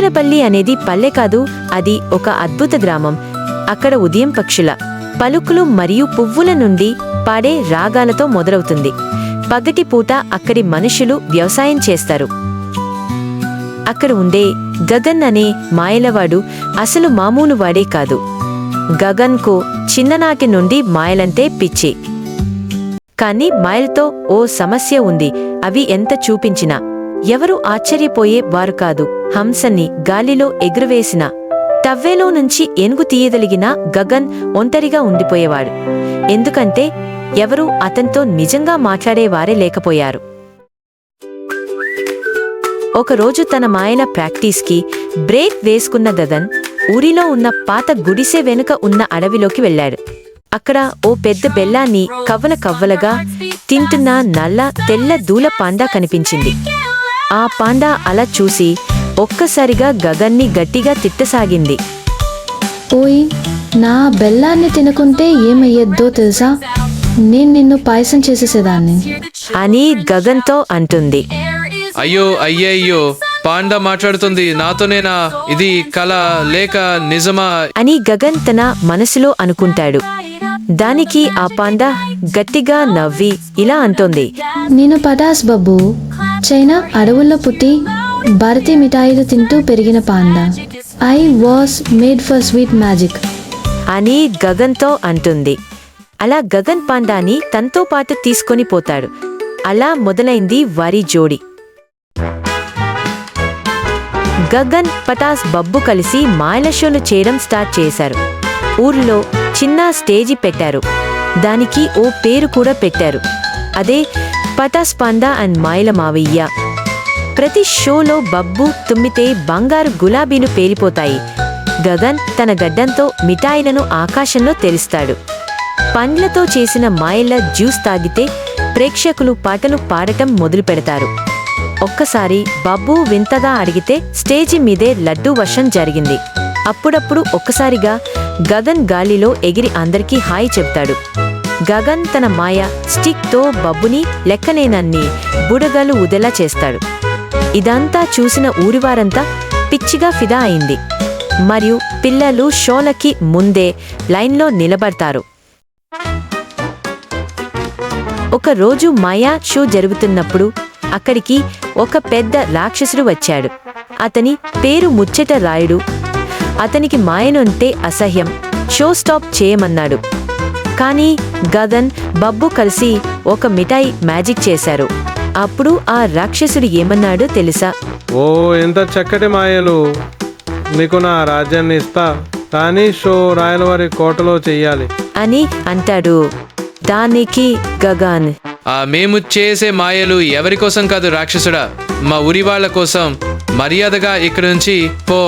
కుంతలపల్లి అనేది పల్లె కాదు, అది ఒక అద్భుత గ్రామం. అక్కడ ఉదయం పక్షుల పలుకులు మరియు పువ్వుల నుండి పాడే రాగాలతో మొదలవుతుంది. పగటిపూట అక్కడి మనుషులు వ్యవసాయం చేస్తారు. అక్కడ ఉండే గగన్ అనే మాయలవాడు అసలు మామూలు వాడే కాదు. గగన్కు చిన్ననాటి నుండి మాయలంటే పిచ్చి. కాని మాయలతో ఓ సమస్య ఉంది. అవి ఎంత చూపించినా ఎవరూ ఆశ్చర్యపోయే వారు కాదు. హంసని గాలిలో ఎగురవేసిన తవ్వేలో నుంచి ఏనుగు తీయగలిగిన గగన్ ఒంటరిగా ఉండిపోయేవాడు. ఎందుకంటే ఎవరూ అతనితో నిజంగా మాట్లాడేవారే లేకపోయారు. ఒకరోజు తన మాయల ప్రాక్టీస్కి బ్రేక్ వేసుకున్న గగన్ ఊరిలో ఉన్న పాత గుడిసె వెనుక ఉన్న అడవిలోకి వెళ్ళాడు. అక్కడ ఓ పెద్ద బెల్లాన్ని కవ్వలగా తింటున్న నల్ల తెల్ల దూల పాండా కనిపించింది. ఆ పాండా అలా చూసి ఒక్కసారిగా గగన్ని గట్టిగా తిట్టసాగింది. ఓయ్, నా బెల్లాన్ని తినకుంటే ఏమయ్యేద్దో తెలుసా? నేను నిన్ను పాయసం చేసేసేదాన్ని అని గగన్తో అంటుంది. అయ్యో అయ్యయ్యో, పాండా మాట్లాడుతుంది. నాతోనేనా? ఇది కల లేక నిజమా అని గగన్ తన మనసులో అనుకుంటాడు. దానికి ఆ పాండా గట్టిగా నవ్వి ఇలా అంటోంది. నేను పటాస్ బాబు, చైనా అడవుల్లో పుట్టి భారతీయ మిఠాయిలు తింటూ పెరిగిన panda. I was made for sweet magic అని గగన్తో అంటుంది. అలా గగన్ పాండాని తనతో పాటు తీసుకొని పోతాడు. అలా మొదలైంది వారి జోడి. గగన్, పటాస్ బబ్బు కలిసి మాయల షోలు చేయడం స్టార్ట్ చేశారు. ఊర్లో చిన్న స్టేజి పెట్టారు. దానికి ఓ పేరు కూడా పెట్టారు. అదే పటాస్ పాండా అండ్ మాయల మావయ్య. ప్రతి షోలో బబ్బు తుమ్మితే బంగారు గులాబీలు పేలిపోతాయి. గగన్ తన గడ్డంతో మిఠాయిలను ఆకాశంలో తెరుస్తాడు. పండ్లతో చేసిన మాయల జ్యూస్ తాగితే ప్రేక్షకులు పాటలు పాడటం మొదలు పెడతారు. ఒక్కసారి బబ్బు వింతగా అడిగితే స్టేజి మీదే లడ్డూ వర్షం జరిగింది. అప్పుడప్పుడు ఒక్కసారిగా గగన్ గాలిలో ఎగిరి అందరికీ హాయ్ చెప్తాడు. గగన్ తన మాయ స్టిక్తో బబ్బుని లెక్కలేనన్ని బుడగలు ఉదెలా చేస్తాడు. ఇదంతా చూసిన ఊరివారంతా పిచ్చిగా ఫిదా అయింది. మరియు పిల్లలు షోలకి ముందే లైన్లో నిలబడతారు. ఒక రోజు మాయా షో జరుగుతున్నప్పుడు అక్కడికి ఒక పెద్ద రాక్షసుడు వచ్చాడు. అతని పేరు ముచ్చట రాయుడు. అతనికి మాయనుంటే అసహ్యం. షో స్టాప్ చేయమన్నాడు. కానీ గగన్, బబ్బు కలిసి ఒక మిఠాయి మ్యాజిక్ చేశారు. అప్పుడు ఆ రాక్షసుడు ఏమన్నాడో తెలుసా? ఓ, ఎంత చక్కటి మాయలు! నీకు నా రాజ్యాన్ని ఇస్తా, కానీ షో రాయలవారి కోటలో చెయ్యాలి అని అంటాడు. దానికి గగన్, మేము చేసే మాయలు ఎవరి కోసం కాదు రాక్షసుడా, మా ఊరి వాళ్ళ కోసం. మర్యాదగా ఇక్కడి నుంచి పో.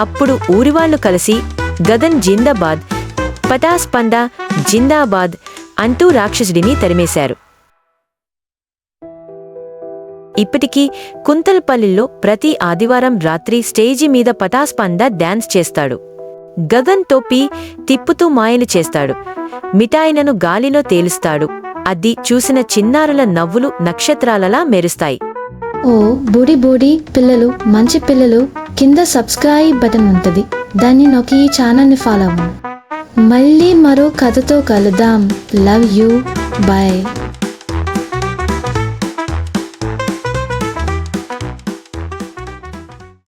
అప్పుడు ఊరివాళ్లు కలిసి గగన్ జిందాబాద్, పటాస్ పండా జిందాబాద్ అంటూ రాక్షసుడిని తరిమేశారు. ఇప్పటికీ కుంతలపల్లిలో ప్రతి ఆదివారం రాత్రి స్టేజి మీద పటాస్ పండా డాన్స్ చేస్తాడు. గగన్ టోపీ తిప్పుతూ మాయలు చేస్తాడు. మిఠాయిలను గాలిలో తేలుస్తాడు. అది చూసిన చిన్నారుల నవ్వులు నక్షత్రాలలా మెరుస్తాయి. ఓ బోడి పిల్లలు, మంచి పిల్లలు, కింద సబ్స్క్రైబ్ బటన్ ఉంటుంది. దాన్ని నొక్కి ఈ ఛానల్ని ఫాలో అవ్వండి. మళ్ళీ మరో కథతో కలుద్దాం. Love you. బాయ్.